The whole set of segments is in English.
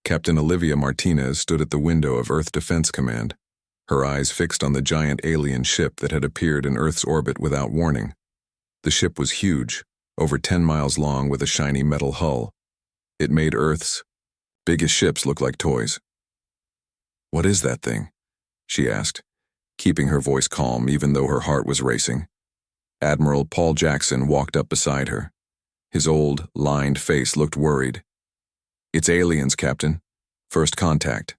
Captain Olivia Martinez stood at the window of Earth Defense Command, her eyes fixed on the giant alien ship that had appeared in Earth's orbit without warning. The ship was huge, over 10 miles long with a shiny metal hull. It made Earth's biggest ships look like toys. "What is that thing?" she asked, keeping her voice calm even though her heart was racing. Admiral Paul Jackson walked up beside her. His old, lined face looked worried. "It's aliens, Captain. First contact.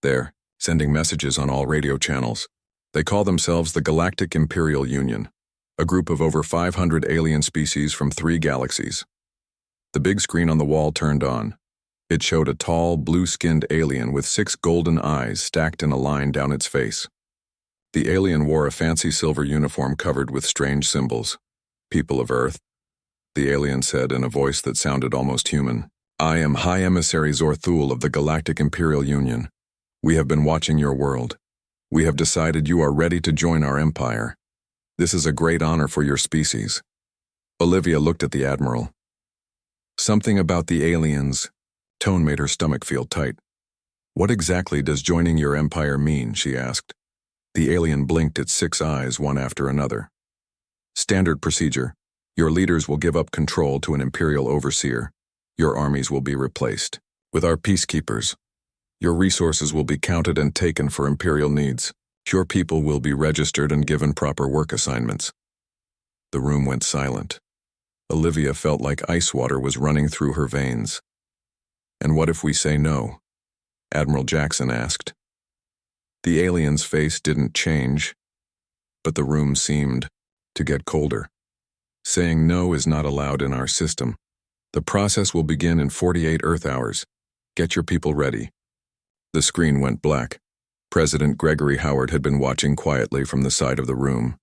They're sending messages on all radio channels. They call themselves the Galactic Imperial Union, a group of over 500 alien species from 3 galaxies." The big screen on the wall turned on. It showed a tall, blue-skinned alien with 6 golden eyes stacked in a line down its face. The alien wore a fancy silver uniform covered with strange symbols. "People of Earth," the alien said in a voice that sounded almost human, "I am High Emissary Zorthul of the Galactic Imperial Union. We have been watching your world. We have decided you are ready to join our empire. This is a great honor for your species." Olivia looked at the Admiral. Something about the aliens' tone made her stomach feel tight. "What exactly does joining your empire mean?" she asked. The alien blinked its 6 eyes one after another. "Standard procedure. Your leaders will give up control to an imperial overseer. Your armies will be replaced with our peacekeepers. Your resources will be counted and taken for imperial needs. Your people will be registered and given proper work assignments." The room went silent. Olivia felt like ice water was running through her veins. "And what if we say no?" Admiral Jackson asked. The alien's face didn't change, but the room seemed to get colder. "Saying no is not allowed in our system. The process will begin in 48 Earth hours. Get your people ready." The screen went black. President Gregory Howard had been watching quietly from the side of the room.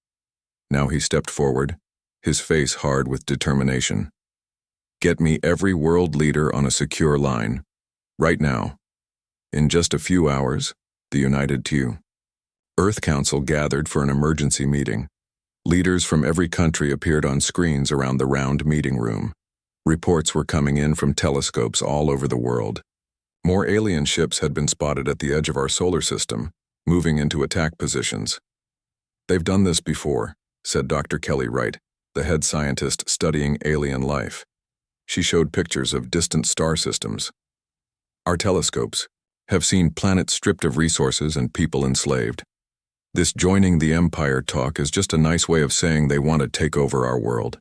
Now he stepped forward, his face hard with determination. "Get me every world leader on a secure line. Right now. In just a few hours, the United Two." Earth Council gathered for an emergency meeting. Leaders from every country appeared on screens around the round meeting room. Reports were coming in from telescopes all over the world. More alien ships had been spotted at the edge of our solar system, moving into attack positions. "They've done this before," said Dr. Kelly Wright, the head scientist studying alien life. She showed pictures of distant star systems. "Our telescopes have seen planets stripped of resources and people enslaved. This joining the empire talk is just a nice way of saying they want to take over our world."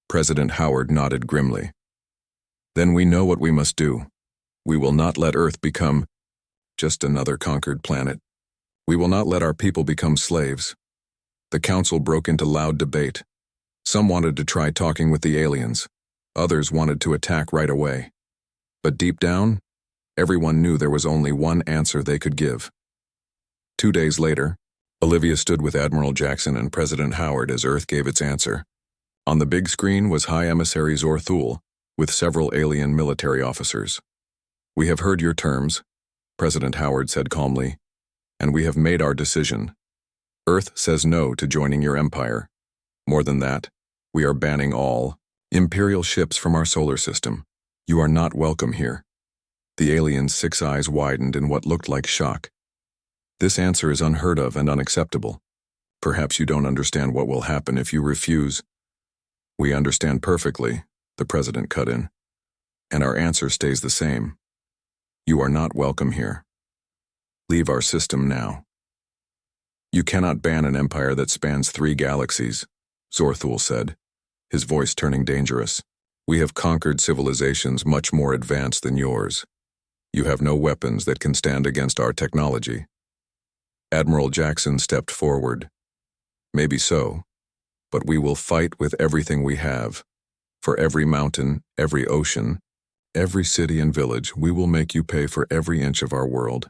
President Howard nodded grimly. "Then we know what we must do. We will not let Earth become just another conquered planet. We will not let our people become slaves." The council broke into loud debate. Some wanted to try talking with the aliens. Others wanted to attack right away. But deep down, everyone knew there was only one answer they could give. 2 days later, Olivia stood with Admiral Jackson and President Howard as Earth gave its answer. On the big screen was High Emissary Zorthul, with several alien military officers. "We have heard your terms," President Howard said calmly, "and we have made our decision. Earth says no to joining your empire. More than that, we are banning all imperial ships from our solar system. You are not welcome here." The alien's 6 eyes widened in what looked like shock. "This answer is unheard of and unacceptable. Perhaps you don't understand what will happen if you refuse." "We understand perfectly," the president cut in. "And our answer stays the same. You are not welcome here. Leave our system now." "You cannot ban an empire that spans 3 galaxies," Zorthul said, his voice turning dangerous. "We have conquered civilizations much more advanced than yours. You have no weapons that can stand against our technology." Admiral Jackson stepped forward. "Maybe so, but we will fight with everything we have. For every mountain, every ocean, every city and village, we will make you pay for every inch of our world.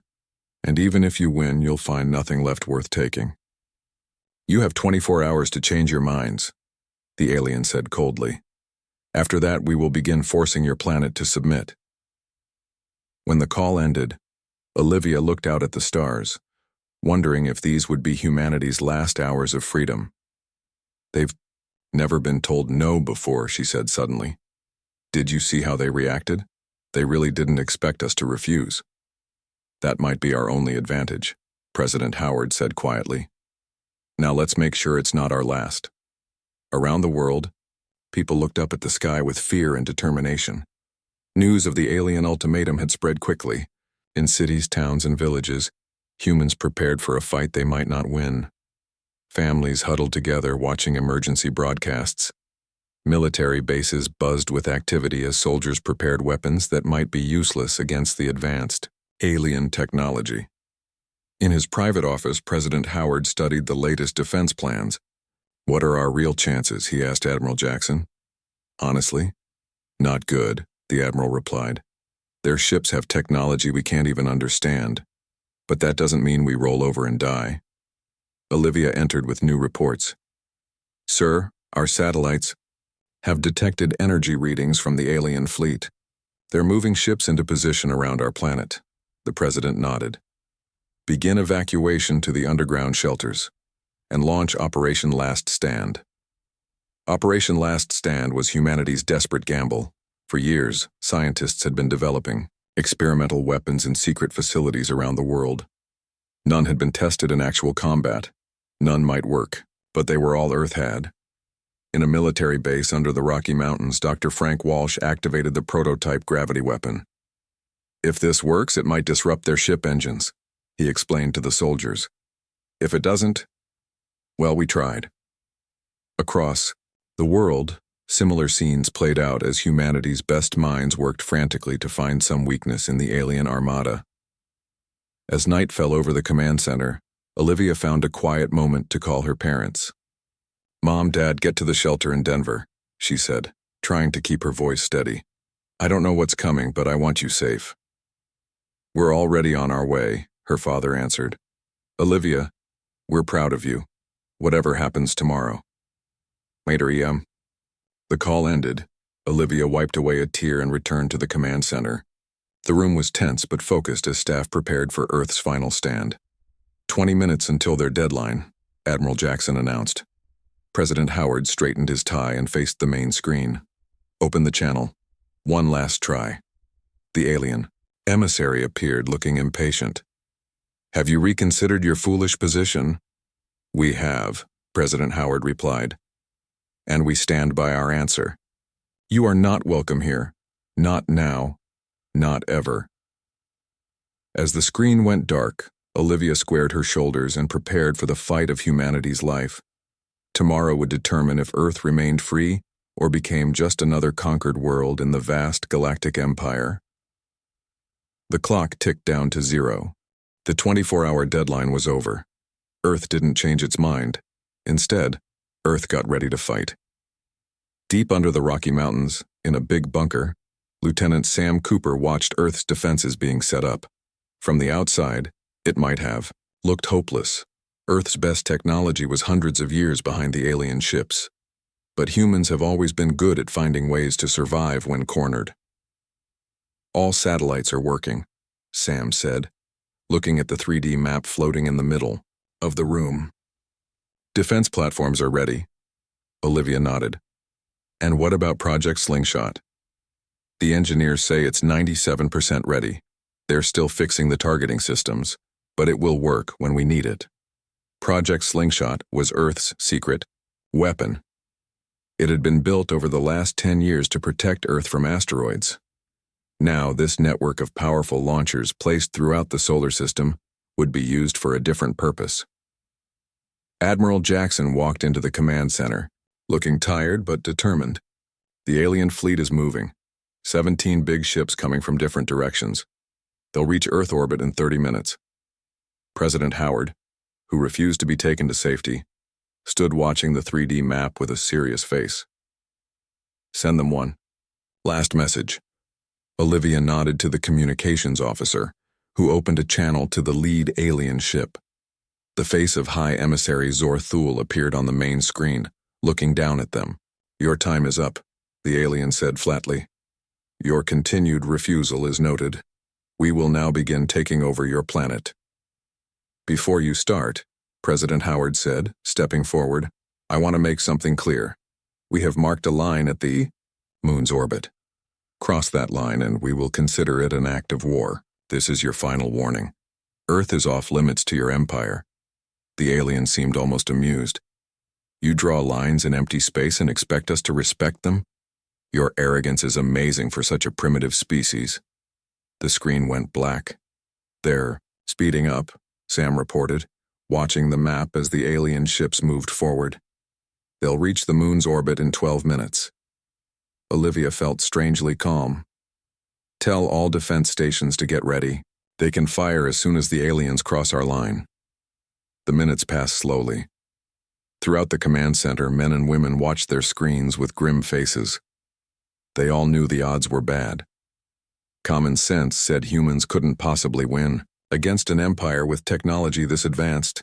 And even if you win, you'll find nothing left worth taking." "You have 24 hours to change your minds," the alien said coldly. "After that, we will begin forcing your planet to submit." When the call ended, Olivia looked out at the stars, wondering if these would be humanity's last hours of freedom. "They've never been told no before," she said suddenly. "Did you see how they reacted? They really didn't expect us to refuse. That might be our only advantage, President Howard said quietly. Now let's make sure it's not our last. Around the world, people looked up at the sky with fear and determination. News of the alien ultimatum had spread quickly. In cities, towns, and villages, humans prepared for a fight they might not win. Families huddled together watching emergency broadcasts. Military bases buzzed with activity as soldiers prepared weapons that might be useless against the advanced alien technology. In his private office, President Howard studied the latest defense plans. "What are our real chances?" he asked Admiral Jackson. "Honestly, not good," the Admiral replied. "Their ships have technology we can't even understand. But that doesn't mean we roll over and die." Olivia entered with new reports. "Sir, our satellites have detected energy readings from the alien fleet. They're moving ships into position around our planet." The President nodded. "Begin evacuation to the underground shelters and launch Operation Last Stand." Operation Last Stand was humanity's desperate gamble. For years, scientists had been developing experimental weapons in secret facilities around the world. None had been tested in actual combat. None might work, but they were all Earth had. In a military base under the Rocky Mountains, Dr. Frank Walsh activated the prototype gravity weapon. "If this works, it might disrupt their ship engines," he explained to the soldiers. "If it doesn't, well, we tried." Across the world, similar scenes played out as humanity's best minds worked frantically to find some weakness in the alien armada. As night fell over the command center, Olivia found a quiet moment to call her parents. "Mom, Dad, get to the shelter in Denver," she said, trying to keep her voice steady. "I don't know what's coming, but I want you safe." "We're already on our way," her father answered. "Olivia, we're proud of you, whatever happens tomorrow." Later, EM. The call ended. Olivia wiped away a tear and returned to the command center. The room was tense but focused as staff prepared for Earth's final stand. 20 minutes until their deadline, Admiral Jackson announced. President Howard straightened his tie and faced the main screen. "Open the channel. One last try." The alien emissary appeared, looking impatient. "Have you reconsidered your foolish position?" "We have," President Howard replied. "And we stand by our answer. You are not welcome here. Not now. Not ever." As the screen went dark, Olivia squared her shoulders and prepared for the fight of humanity's life. Tomorrow would determine if Earth remained free or became just another conquered world in the vast galactic empire. The clock ticked down to 0. The 24-hour deadline was over. Earth didn't change its mind. Instead, Earth got ready to fight. Deep under the Rocky Mountains, in a big bunker, Lieutenant Sam Cooper watched Earth's defenses being set up. From the outside, it might have looked hopeless. Earth's best technology was hundreds of years behind the alien ships. But humans have always been good at finding ways to survive when cornered. "All satellites are working," Sam said, looking at the 3D map floating in the middle of the room. "Defense platforms are ready." Olivia nodded. "And what about Project Slingshot?" "The engineers say it's 97% ready. They're still fixing the targeting systems, but it will work when we need it." Project Slingshot was Earth's secret weapon. It had been built over the last 10 years to protect Earth from asteroids. Now, this network of powerful launchers placed throughout the solar system would be used for a different purpose. Admiral Jackson walked into the command center, looking tired but determined. "The alien fleet is moving. 17 big ships coming from different directions. They'll reach Earth orbit in 30 minutes. President Howard, who refused to be taken to safety, stood watching the 3D map with a serious face. "Send them one. Last message." Olivia nodded to the communications officer, who opened a channel to the lead alien ship. The face of High Emissary Zor Thul appeared on the main screen, looking down at them. "Your time is up," the alien said flatly. "Your continued refusal is noted. We will now begin taking over your planet." "Before you start," President Howard said, stepping forward, "I want to make something clear. We have marked a line at the moon's orbit. Cross that line and we will consider it an act of war. This is your final warning. Earth is off limits to your empire. The alien seemed almost amused. You draw lines in empty space and expect us to respect them? Your arrogance is amazing for such a primitive species. The screen went black. They're speeding up, Sam reported, watching the map as the alien ships moved forward. They'll reach the moon's orbit in 12 minutes. Olivia felt strangely calm. Tell all defense stations to get ready. They can fire as soon as the aliens cross our line. The minutes passed slowly. Throughout the command center, men and women watched their screens with grim faces. They all knew the odds were bad. Common sense said humans couldn't possibly win against an empire with technology this advanced.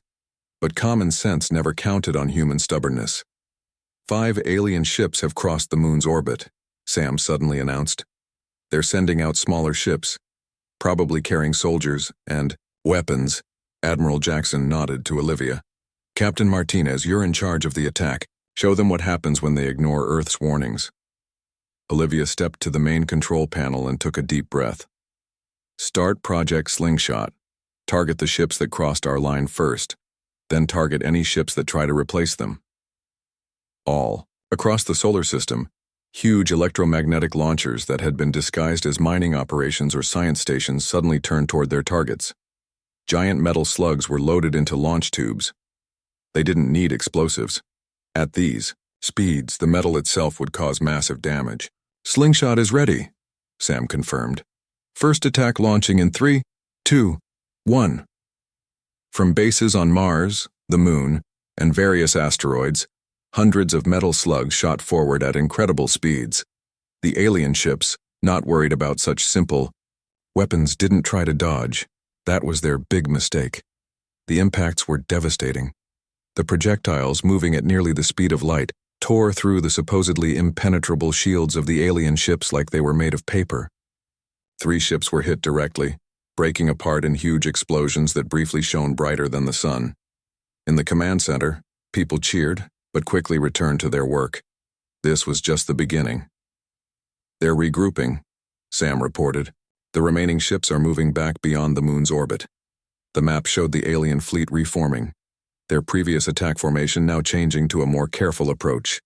But common sense never counted on human stubbornness. 5 alien ships have crossed the moon's orbit, Sam suddenly announced. They're sending out smaller ships, probably carrying soldiers and weapons. Admiral Jackson nodded to Olivia. Captain Martinez, you're in charge of the attack. Show them what happens when they ignore Earth's warnings. Olivia stepped to the main control panel and took a deep breath. Start Project Slingshot. Target the ships that crossed our line first, then target any ships that try to replace them. All across the solar system, huge electromagnetic launchers that had been disguised as mining operations or science stations suddenly turned toward their targets. Giant metal slugs were loaded into launch tubes. They didn't need explosives. At these speeds, the metal itself would cause massive damage. Slingshot is ready, Sam confirmed. First attack launching in 3, 2, 1. From bases on Mars, the Moon, and various asteroids, hundreds of metal slugs shot forward at incredible speeds. The alien ships, not worried about such simple weapons, didn't try to dodge. That was their big mistake. The impacts were devastating. The projectiles, moving at nearly the speed of light, tore through the supposedly impenetrable shields of the alien ships like they were made of paper. 3 ships were hit directly, breaking apart in huge explosions that briefly shone brighter than the sun. In the command center, people cheered, but quickly returned to their work. This was just the beginning. They're regrouping, Sam reported. The remaining ships are moving back beyond the moon's orbit. The map showed the alien fleet reforming, their previous attack formation now changing to a more careful approach.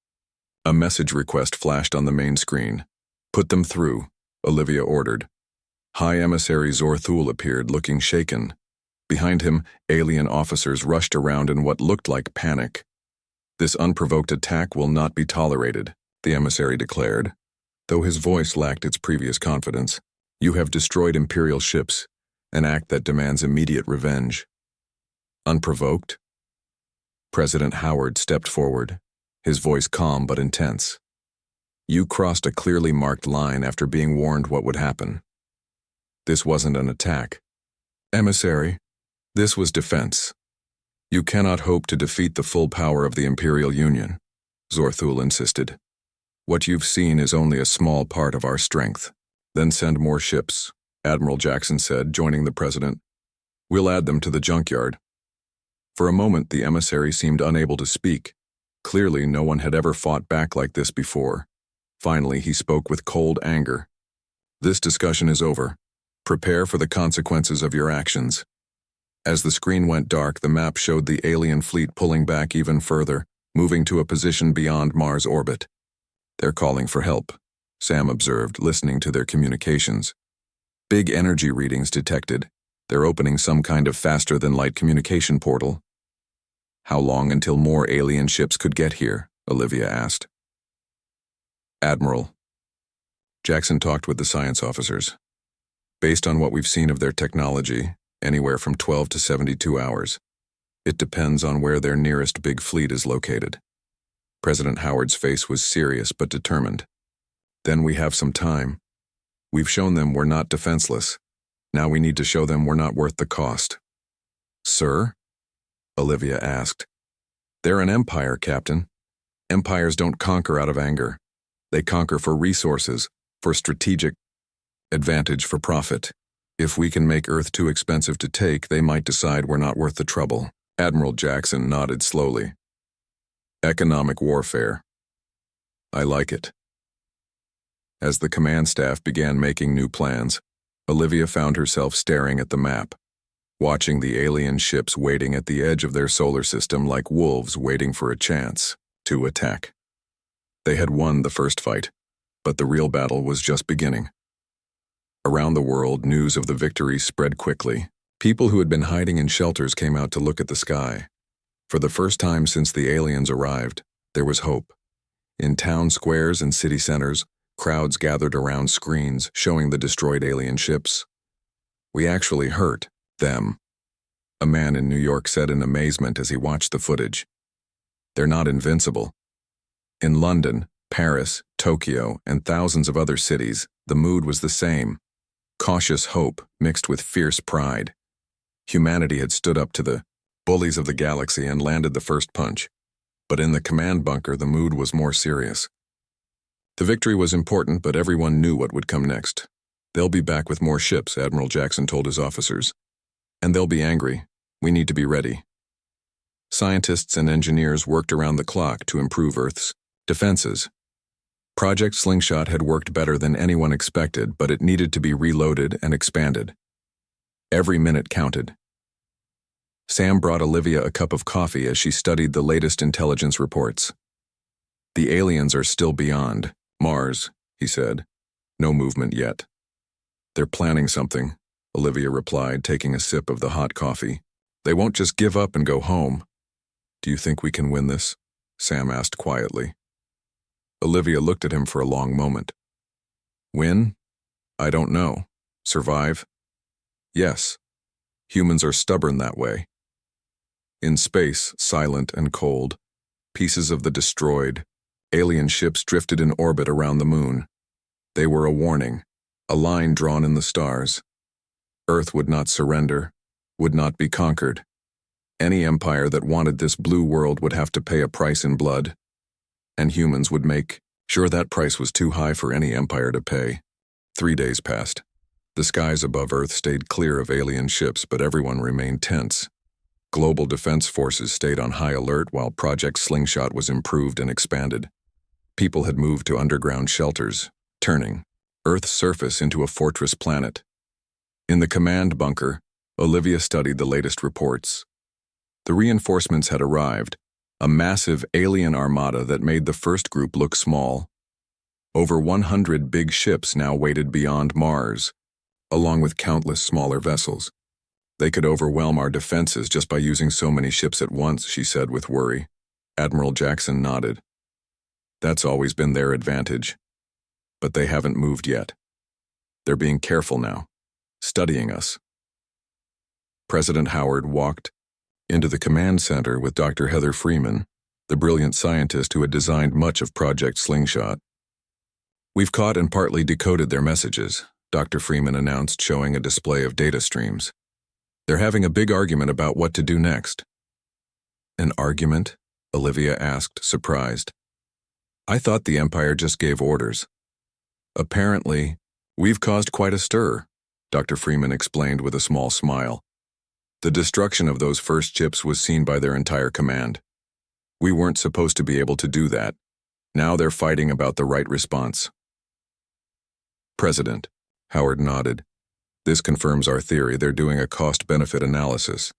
A message request flashed on the main screen. Put them through, Olivia ordered. High Emissary Zorthul appeared, looking shaken. Behind him, alien officers rushed around in what looked like panic. This unprovoked attack will not be tolerated, the emissary declared, though his voice lacked its previous confidence. You have destroyed Imperial ships, an act that demands immediate revenge. Unprovoked? President Howard stepped forward, his voice calm but intense. You crossed a clearly marked line after being warned what would happen. This wasn't an attack. Emissary, this was defense. You cannot hope to defeat the full power of the Imperial Union, Zorthul insisted. What you've seen is only a small part of our strength. Then send more ships, Admiral Jackson said, joining the president. We'll add them to the junkyard. For a moment, the emissary seemed unable to speak. Clearly, no one had ever fought back like this before. Finally, he spoke with cold anger. This discussion is over. Prepare for the consequences of your actions. As the screen went dark, the map showed the alien fleet pulling back even further, moving to a position beyond Mars' orbit. They're calling for help, Sam observed, listening to their communications. Big energy readings detected. They're opening some kind of faster-than-light communication portal. How long until more alien ships could get here? Olivia asked. Admiral. Jackson talked with the science officers. Based on what we've seen of their technology, anywhere from 12 to 72 hours. It depends on where their nearest big fleet is located. President Howard's face was serious but determined. Then we have some time. We've shown them we're not defenseless. Now we need to show them we're not worth the cost. Sir? Olivia asked. They're an empire, Captain. Empires don't conquer out of anger. They conquer for resources, for strategic advantage, for profit. If we can make Earth too expensive to take, they might decide we're not worth the trouble. Admiral Jackson nodded slowly. Economic warfare. I like it. As the command staff began making new plans, Olivia found herself staring at the map, watching the alien ships waiting at the edge of their solar system like wolves waiting for a chance to attack. They had won the first fight, but the real battle was just beginning. Around the world, news of the victory spread quickly. People who had been hiding in shelters came out to look at the sky. For the first time since the aliens arrived, there was hope. In town squares and city centers, crowds gathered around screens showing the destroyed alien ships. "We actually hurt them," a man in New York said in amazement as he watched the footage. "They're not invincible." In London, Paris, Tokyo, and thousands of other cities, the mood was the same. Cautious hope mixed with fierce pride. Humanity had stood up to the bullies of the galaxy and landed the first punch. But in the command bunker, the mood was more serious. The victory was important, but everyone knew what would come next. "They'll be back with more ships," Admiral Jackson told his officers. "And they'll be angry. We need to be ready." Scientists and engineers worked around the clock to improve Earth's defenses. Project Slingshot had worked better than anyone expected, but it needed to be reloaded and expanded. Every minute counted. Sam brought Olivia a cup of coffee as she studied the latest intelligence reports. "The aliens are still beyond Mars," he said. "No movement yet." "They're planning something," Olivia replied, taking a sip of the hot coffee. "They won't just give up and go home." "Do you think we can win this?" Sam asked quietly. Olivia looked at him for a long moment. "Win? I don't know. Survive? Yes. Humans are stubborn that way." In space, silent and cold, pieces of the destroyed alien ships drifted in orbit around the moon. They were a warning, a line drawn in the stars. Earth would not surrender, would not be conquered. Any empire that wanted this blue world would have to pay a price in blood, and humans would make sure that price was too high for any empire to pay. 3 days passed. The skies above Earth stayed clear of alien ships, but everyone remained tense. Global defense forces stayed on high alert while Project Slingshot was improved and expanded. People had moved to underground shelters, turning Earth's surface into a fortress planet. In the command bunker, Olivia studied the latest reports. The reinforcements had arrived, a massive alien armada that made the first group look small. Over 100 big ships now waited beyond Mars, along with countless smaller vessels. "They could overwhelm our defenses just by using so many ships at once," she said with worry. Admiral Jackson nodded. "That's always been their advantage. But they haven't moved yet. They're being careful now, studying us." President Howard walked into the command center with Dr. Heather Freeman, the brilliant scientist who had designed much of Project Slingshot. "We've caught and partly decoded their messages," Dr. Freeman announced, showing a display of data streams. "They're having a big argument about what to do next." "An argument?" Olivia asked, surprised. "I thought the Empire just gave orders." "Apparently, we've caused quite a stir," Dr. Freeman explained with a small smile. "The destruction of those first ships was seen by their entire command. We weren't supposed to be able to do that. Now they're fighting about the right response." "President," Howard nodded. "This confirms our theory. They're doing a cost-benefit analysis.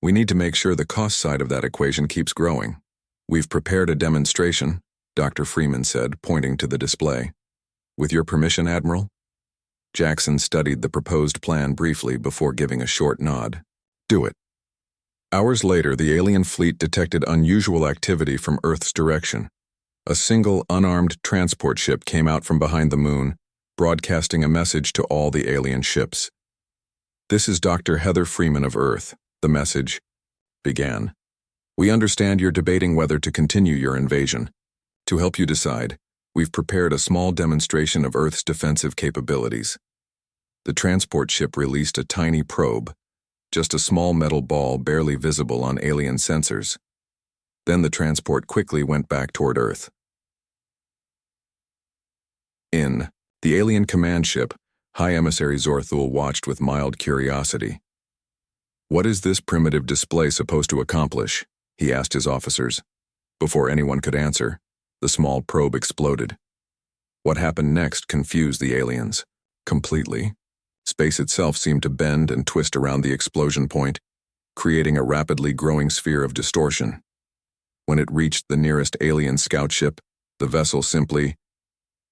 We need to make sure the cost side of that equation keeps growing. We've prepared a demonstration," Dr. Freeman said, pointing to the display. "With your permission, Admiral?" Jackson studied the proposed plan briefly before giving a short nod. "Do it." Hours later, the alien fleet detected unusual activity from Earth's direction. A single, unarmed transport ship came out from behind the moon, broadcasting a message to all the alien ships. "This is Dr. Heather Freeman of Earth," the message began. "We understand you're debating whether to continue your invasion. To help you decide, we've prepared a small demonstration of Earth's defensive capabilities." The transport ship released a tiny probe, just a small metal ball barely visible on alien sensors. Then the transport quickly went back toward Earth. In the alien command ship, High Emissary Zorthul watched with mild curiosity. "What is this primitive display supposed to accomplish?" he asked his officers. Before anyone could answer, the small probe exploded. What happened next confused the aliens completely. Space itself seemed to bend and twist around the explosion point, creating a rapidly growing sphere of distortion. When it reached the nearest alien scout ship, the vessel simply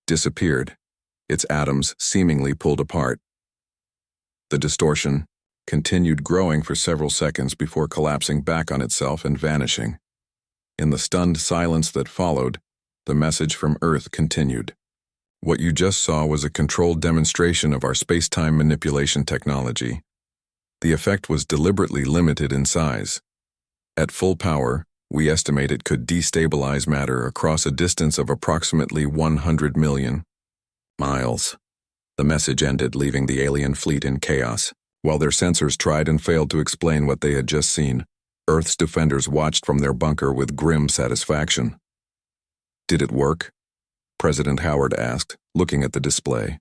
disappeared, its atoms seemingly pulled apart. The distortion continued growing for several seconds before collapsing back on itself and vanishing. In the stunned silence that followed, the message from Earth continued. What you just saw was a controlled demonstration of our space-time manipulation technology. The effect was deliberately limited in size. At full power, we estimate it could destabilize matter across a distance of approximately 100 million miles. The message ended, leaving the alien fleet in chaos. While their sensors tried and failed to explain what they had just seen, Earth's defenders watched from their bunker with grim satisfaction. Did it work? President Howard asked, looking at the display.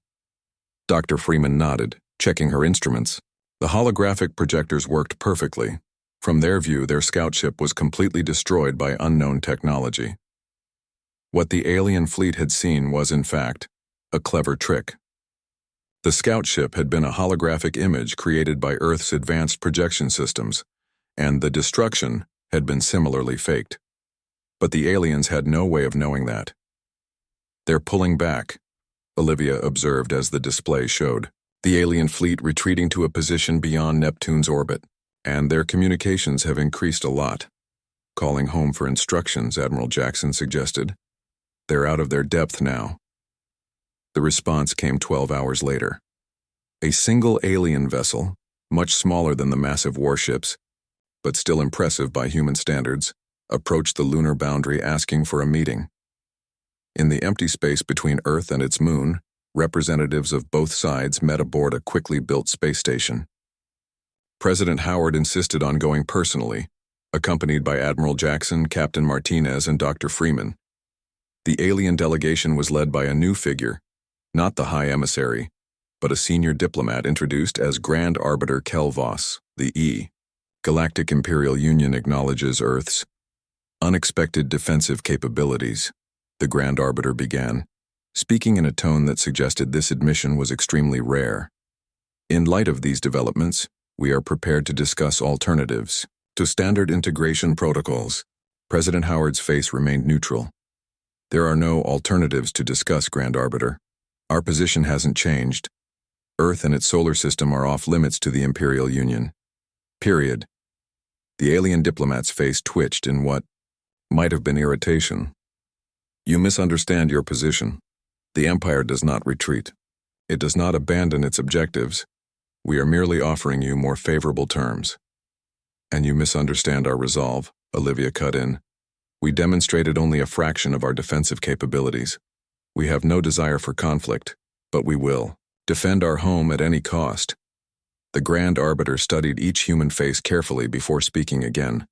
Dr. Freeman nodded, checking her instruments. The holographic projectors worked perfectly. From their view, their scout ship was completely destroyed by unknown technology. What the alien fleet had seen was, in fact, a clever trick. The scout ship had been a holographic image created by Earth's advanced projection systems, and the destruction had been similarly faked. But the aliens had no way of knowing that. "They're pulling back," Olivia observed as the display showed. The alien fleet retreating to a position beyond Neptune's orbit, and their communications have increased a lot. Calling home for instructions, Admiral Jackson suggested. They're out of their depth now. The response came 12 hours later. A single alien vessel, much smaller than the massive warships, but still impressive by human standards, approached the lunar boundary asking for a meeting. In the empty space between Earth and its moon, representatives of both sides met aboard a quickly built space station. President Howard insisted on going personally, accompanied by Admiral Jackson, Captain Martinez, and Dr. Freeman. The alien delegation was led by a new figure, not the High Emissary, but a senior diplomat introduced as Grand Arbiter Kel Voss, the E. Galactic Imperial Union acknowledges Earth's unexpected defensive capabilities, the Grand Arbiter began, speaking in a tone that suggested this admission was extremely rare. In light of these developments, we are prepared to discuss alternatives to standard integration protocols. President Howard's face remained neutral. There are no alternatives to discuss, Grand Arbiter. Our position hasn't changed. Earth and its solar system are off limits to the Imperial Union. Period. The alien diplomat's face twitched in what might have been irritation. You misunderstand your position. The Empire does not retreat. It does not abandon its objectives. We are merely offering you more favorable terms. And you misunderstand our resolve, Olivia cut in. We demonstrated only a fraction of our defensive capabilities. We have no desire for conflict, but we will defend our home at any cost. The Grand Arbiter studied each human face carefully before speaking again.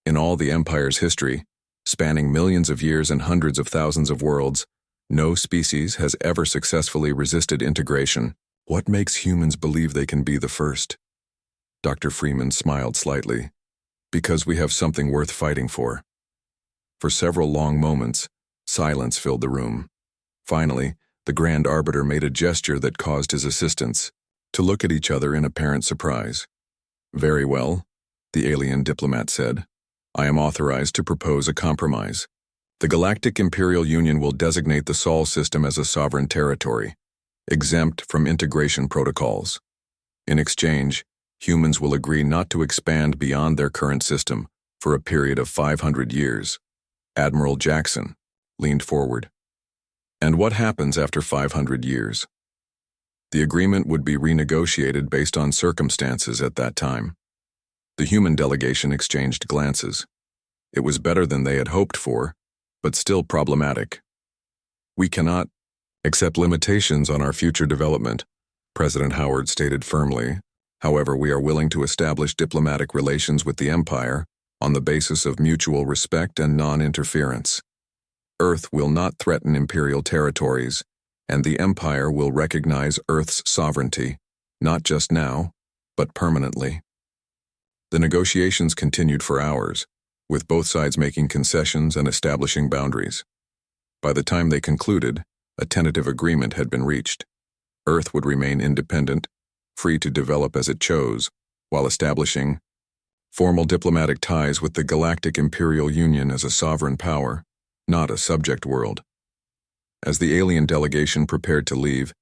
In all the Empire's history, spanning millions of years and hundreds of thousands of worlds, no species has ever successfully resisted integration. What makes humans believe they can be the first? Dr. Freeman smiled slightly. Because we have something worth fighting for. For several long moments, silence filled the room. Finally, the Grand Arbiter made a gesture that caused his assistants to look at each other in apparent surprise. Very well, the alien diplomat said. I am authorized to propose a compromise. The Galactic Imperial Union will designate the Sol system as a sovereign territory, exempt from integration protocols. In exchange, humans will agree not to expand beyond their current system for a period of 500 years. Admiral Jackson leaned forward. And what happens after 500 years? The agreement would be renegotiated based on circumstances at that time. The human delegation exchanged glances. It was better than they had hoped for, but still problematic. We cannot accept limitations on our future development, President Howard stated firmly. However, we are willing to establish diplomatic relations with the Empire on the basis of mutual respect and non-interference. Earth will not threaten Imperial territories, and the Empire will recognize Earth's sovereignty, not just now, but permanently. The negotiations continued for hours, with both sides making concessions and establishing boundaries. By the time they concluded, A tentative agreement had been reached. Earth would remain independent, free to develop as it chose, while establishing formal diplomatic ties with the Galactic Imperial Union as a sovereign power, not a subject world. As the alien delegation prepared to leave,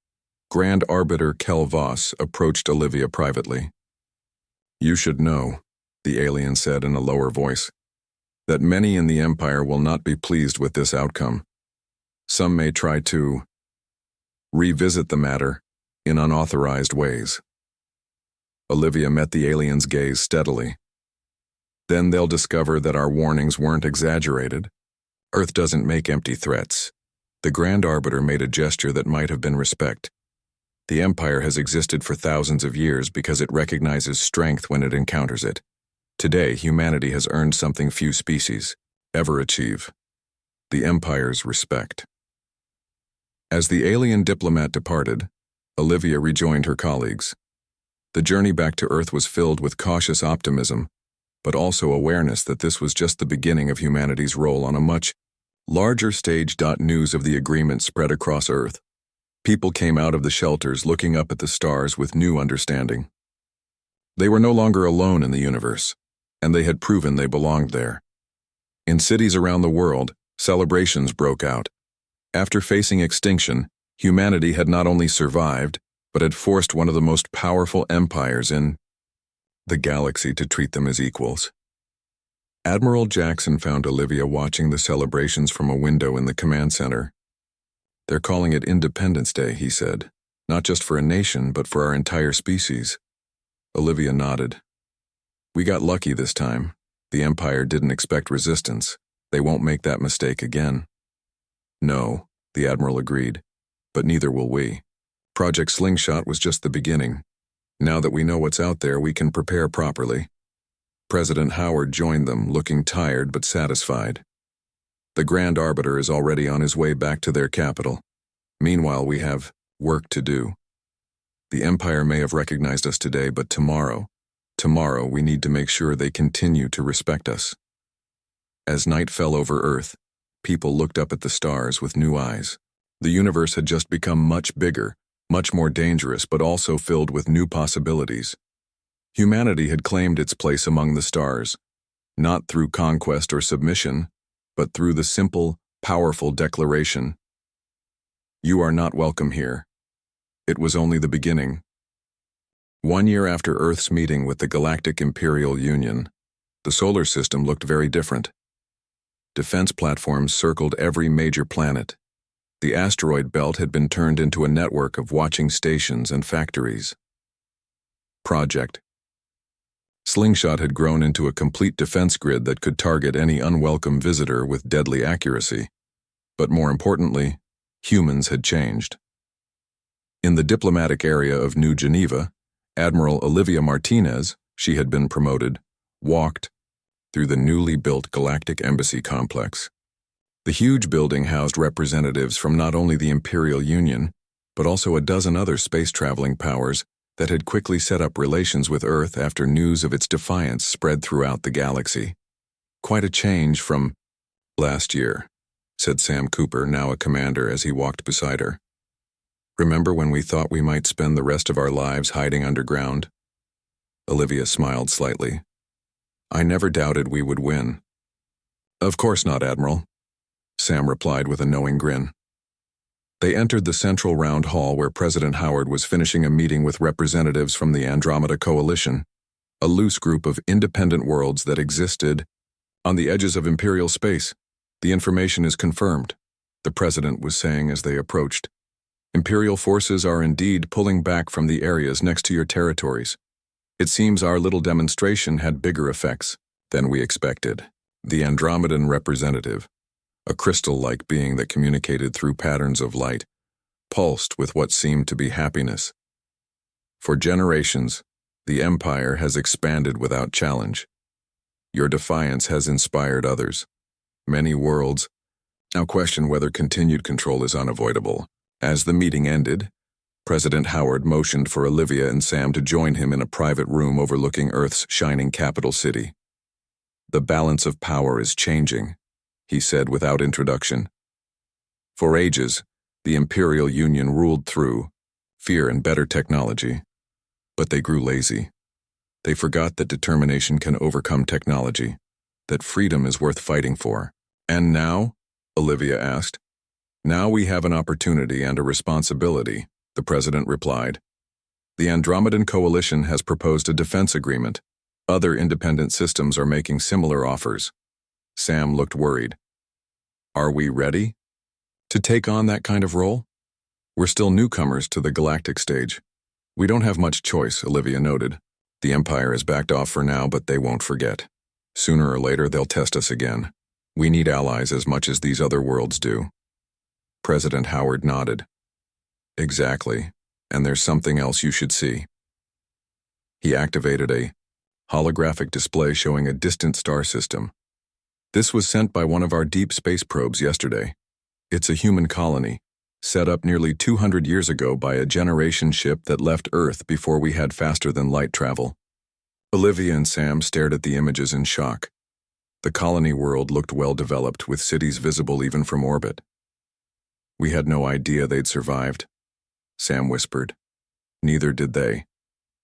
Grand Arbiter Kel Voss approached Olivia privately. "You should know," the alien said in a lower voice, "that many in the Empire will not be pleased with this outcome. Some may try to revisit the matter in unauthorized ways." Olivia met the alien's gaze steadily. "Then they'll discover that our warnings weren't exaggerated. Earth doesn't make empty threats." The Grand Arbiter made a gesture that might have been respect. The Empire has existed for thousands of years because it recognizes strength when it encounters it. Today, humanity has earned something few species ever achieve: the Empire's respect. As the alien diplomat departed, Olivia rejoined her colleagues. The journey back to Earth was filled with cautious optimism, but also awareness that this was just the beginning of humanity's role on a much larger stage. News of the agreement spread across Earth. People came out of the shelters looking up at the stars with new understanding. They were no longer alone in the universe, and they had proven they belonged there. In cities around the world, celebrations broke out. After facing extinction, humanity had not only survived, but had forced one of the most powerful empires in the galaxy to treat them as equals. Admiral Jackson found Olivia watching the celebrations from a window in the command center. "They're calling it Independence Day," he said. "Not just for a nation, but for our entire species." Olivia nodded. "We got lucky this time. The Empire didn't expect resistance. They won't make that mistake again." "No," the Admiral agreed, "but neither will we. Project Slingshot was just the beginning. Now that we know what's out there, we can prepare properly." President Howard joined them, looking tired but satisfied. "The Grand Arbiter is already on his way back to their capital. Meanwhile, we have work to do. The Empire may have recognized us today, but tomorrow we need to make sure they continue to respect us." As night fell over Earth, people looked up at the stars with new eyes. The universe had just become much bigger, much more dangerous, but also filled with new possibilities. Humanity had claimed its place among the stars, not through conquest or submission, but through the simple, powerful declaration, "You are not welcome here." It was only the beginning. 1 year after Earth's meeting with the Galactic Imperial Union, the solar system looked very different. Defense platforms circled every major planet. The asteroid belt had been turned into a network of watching stations and factories. Project Slingshot had grown into a complete defense grid that could target any unwelcome visitor with deadly accuracy. But more importantly, humans had changed. In the diplomatic area of New Geneva, Admiral Olivia Martinez, she had been promoted, walked through the newly built Galactic Embassy complex. The huge building housed representatives from not only the Imperial Union, but also a dozen other space-traveling powers that had quickly set up relations with Earth after news of its defiance spread throughout the galaxy. "Quite a change from last year," said Sam Cooper, now a commander, as he walked beside her. "Remember when we thought we might spend the rest of our lives hiding underground?" Olivia smiled slightly. "I never doubted we would win." "Of course not, Admiral," Sam replied with a knowing grin. They entered the central round hall where President Howard was finishing a meeting with representatives from the Andromeda Coalition, a loose group of independent worlds that existed on the edges of Imperial space. "The information is confirmed," the President was saying as they approached. "Imperial forces are indeed pulling back from the areas next to your territories. It seems our little demonstration had bigger effects than we expected." The Andromedan representative, a crystal-like being that communicated through patterns of light, pulsed with what seemed to be happiness. "For generations, the Empire has expanded without challenge. Your defiance has inspired others. Many worlds now question whether continued control is unavoidable." As the meeting ended, President Howard motioned for Olivia and Sam to join him in a private room overlooking Earth's shining capital city. "The balance of power is changing," he said without introduction. "For ages, The Imperial Union ruled through fear and better technology, but they grew lazy. They forgot that determination can overcome technology, that freedom is worth fighting for. And now? Olivia asked. Now we have an opportunity and a responsibility, the president replied. The Andromedan Coalition has proposed a defense agreement. Other independent systems are making similar offers. Sam looked worried. Are we ready to take on that kind of role? We're still newcomers to the galactic stage. We don't have much choice, Olivia noted. The Empire has backed off for now, but they won't forget. Sooner or later, they'll test us again. We need allies as much as these other worlds do. President Howard nodded. Exactly, and there's something else you should see. He activated a holographic display showing a distant star system. This was sent by one of our deep space probes yesterday. It's a human colony, set up nearly 200 years ago by a generation ship that left Earth before we had faster-than-light travel. Olivia and Sam stared at the images in shock. The colony world looked well-developed, with cities visible even from orbit. We had no idea they'd survived, Sam whispered. Neither did they.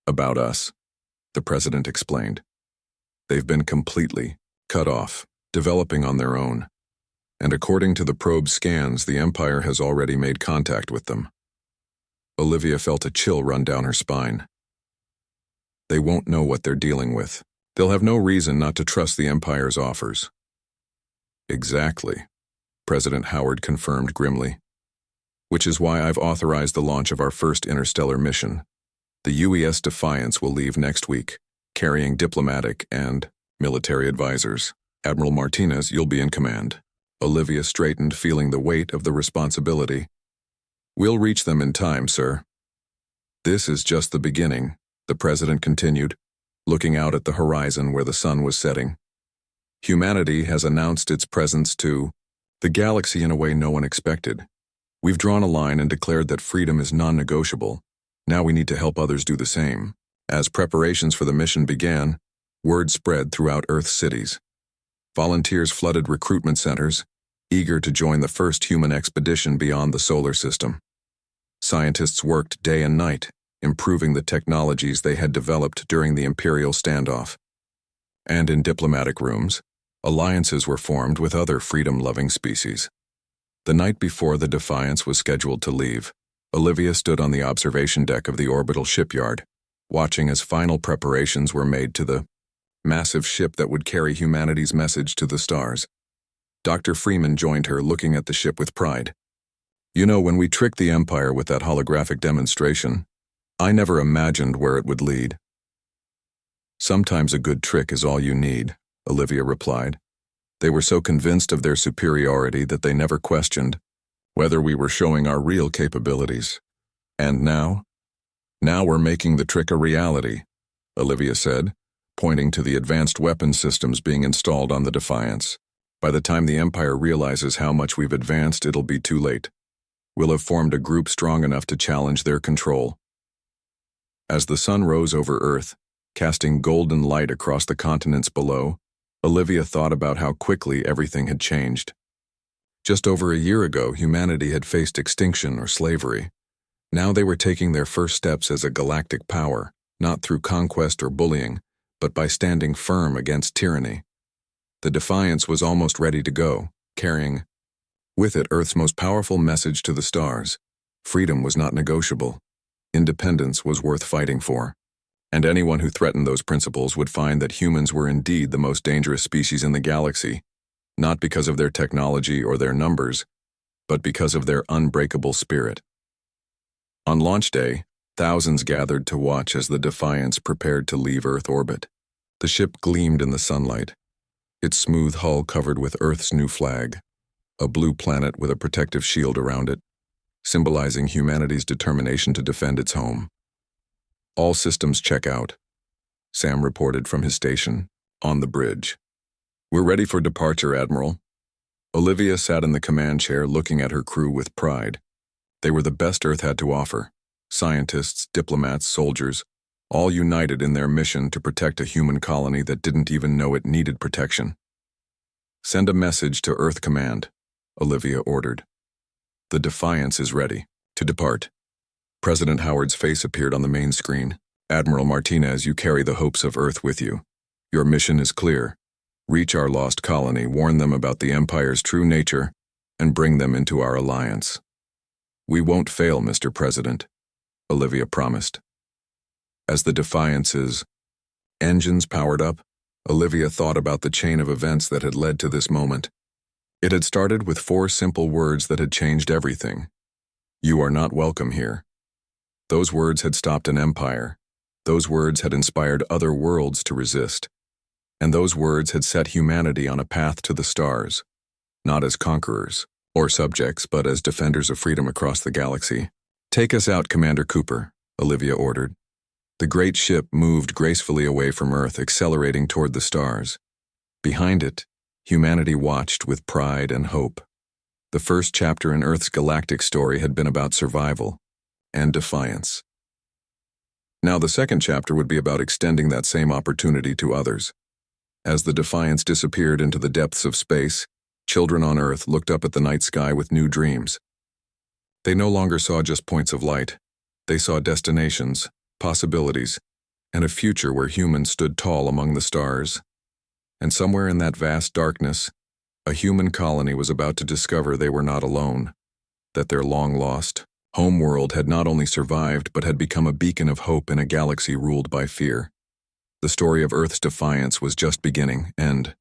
About us, the president explained. They've been completely cut off, developing on their own. And according to the probe scans, the Empire has already made contact with them. Olivia felt a chill run down her spine. They won't know what they're dealing with. They'll have no reason not to trust the Empire's offers. Exactly, President Howard confirmed grimly. Which is why I've authorized the launch of our first interstellar mission. The UES Defiance will leave next week, carrying diplomatic and military advisors. Admiral Martinez, you'll be in command. Olivia straightened, feeling the weight of the responsibility. We'll reach them in time, sir. This is just the beginning, the president continued, looking out at the horizon where the sun was setting. Humanity has announced its presence to the galaxy in a way no one expected. We've drawn a line and declared that freedom is non-negotiable. Now we need to help others do the same. As preparations for the mission began, word spread throughout Earth's cities. Volunteers flooded recruitment centers, eager to join the first human expedition beyond the solar system. Scientists worked day and night, improving the technologies they had developed during the Imperial standoff. And in diplomatic rooms, alliances were formed with other freedom-loving species. The night before the Defiance was scheduled to leave, Olivia stood on the observation deck of the orbital shipyard, watching as final preparations were made to the massive ship that would carry humanity's message to the stars. Dr. Freeman joined her, looking at the ship with pride. You know, when we tricked the Empire with that holographic demonstration, I never imagined where it would lead. Sometimes a good trick is all you need, Olivia replied. They were so convinced of their superiority that they never questioned whether we were showing our real capabilities. And now? Now we're making the trick a reality, Olivia said, pointing to the advanced weapon systems being installed on the Defiance. By the time the Empire realizes how much we've advanced, it'll be too late. We'll have formed a group strong enough to challenge their control. As the sun rose over Earth, casting golden light across the continents below, Olivia thought about how quickly everything had changed. Just over a year ago, humanity had faced extinction or slavery. Now they were taking their first steps as a galactic power, not through conquest or bullying, but by standing firm against tyranny. The Defiance was almost ready to go, carrying with it Earth's most powerful message to the stars. Freedom was not negotiable. Independence was worth fighting for. And anyone who threatened those principles would find that humans were indeed the most dangerous species in the galaxy, not because of their technology or their numbers, but because of their unbreakable spirit. On launch day, thousands gathered to watch as the Defiance prepared to leave Earth orbit. The ship gleamed in the sunlight, its smooth hull covered with Earth's new flag, a blue planet with a protective shield around it, symbolizing humanity's determination to defend its home. All systems check out, Sam reported from his station, on the bridge. We're ready for departure, Admiral. Olivia sat in the command chair looking at her crew with pride. They were the best Earth had to offer. Scientists, diplomats, soldiers, all united in their mission to protect a human colony that didn't even know it needed protection. Send a message to Earth Command, Olivia ordered. The Defiance is ready to depart. President Howard's face appeared on the main screen. Admiral Martinez, you carry the hopes of Earth with you. Your mission is clear. Reach our lost colony, warn them about the Empire's true nature, and bring them into our alliance. We won't fail, Mr. President, Olivia promised. As the Defiance's engines powered up, Olivia thought about the chain of events that had led to this moment. It had started with 4 simple words that had changed everything. You are not welcome here. Those words had stopped an empire. Those words had inspired other worlds to resist. And those words had set humanity on a path to the stars, not as conquerors or subjects, but as defenders of freedom across the galaxy. Take us out, Commander Cooper, Olivia ordered. The great ship moved gracefully away from Earth, accelerating toward the stars. Behind it, humanity watched with pride and hope. The first chapter in Earth's galactic story had been about survival and defiance. Now the second chapter would be about extending that same opportunity to others. As the Defiance disappeared into the depths of space, children on Earth looked up at the night sky with new dreams. They no longer saw just points of light. They saw destinations, possibilities, and a future where humans stood tall among the stars. And somewhere in that vast darkness, a human colony was about to discover they were not alone, that their long-lost homeworld had not only survived but had become a beacon of hope in a galaxy ruled by fear. The story of Earth's defiance was just beginning, and